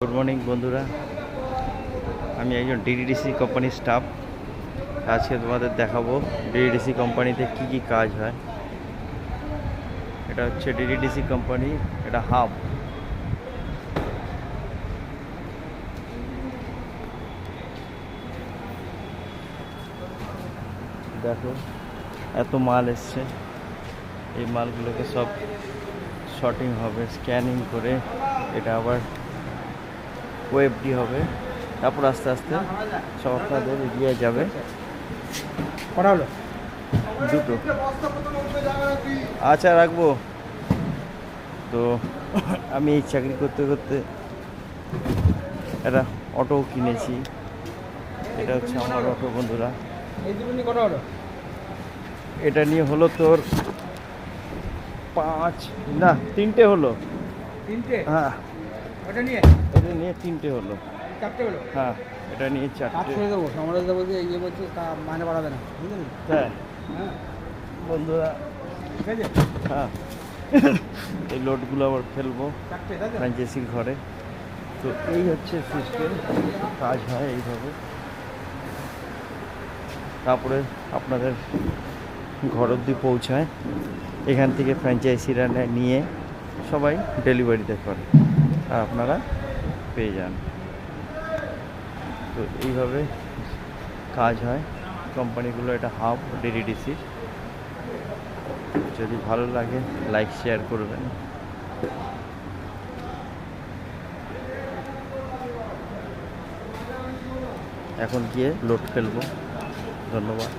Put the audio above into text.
Good morning বন্ধুরা, আমি একজন ডিডিডিসি কোম্পানির স্টাফ। আজকে তোমাদের দেখাবো ডিডিডিসি কোম্পানিতে কি কি কাজ হয়। এটা হচ্ছে ডিডিডিসি কোম্পানি, এটা হাব। দেখো এত মাল এসছে, এই মালগুলোকে সব শর্টিং হবে, স্ক্যানিং করে এটা আবার ওয়েবডি হবে, তারপর আস্তে আস্তে সব আপনাদের এগিয়ে যাবে। কটা হলো? দুটো। আচ্ছা, রাখবো। তো আমি এই চাকরি করতে করতে একটা অটো কিনেছি। এটা হচ্ছে আমার অটো বন্ধুরা। এই দুটো নিয়ে কটা হলো? এটা নিয়ে হলো তোর 3টে হলো। তিনটে? হ্যাঁ, ওটা নিয়ে এটা নিয়ে 3টে হলো। চারটে হলো? হ্যাঁ, এটা নিয়ে কাজ 4টে। ছেড়ে দেবো, সমরেশ দেবো যে ইয়ে বলছে তা মাইনে বাড়াবে না, বুঝলেন? হ্যাঁ হ্যাঁ, বন্ধুরা, ঠিক আছে। হ্যাঁ এই লোডগুলো আবার ফেলবো চারটে, তাই তো? ফ্র্যাঞ্চাইজির ঘরে। তো এই হচ্ছে সিস্টেম, কাজ হয় এইভাবে। তারপরে আপনাদের ঘর অবধি পৌঁছায়, এখান থেকে ফ্র্যাঞ্চাইজিরা নিয়ে সবাই ডেলিভারিতে করে আর আপনারা পেয়ে যান। তো এইভাবে কাজ হয় কোম্পানিগুলো। এটা হাব ডিডিডিসি। যদি ভালো লাগে লাইক শেয়ার করবেন। এখন গিয়ে লোড ফেলবো। ধন্যবাদ।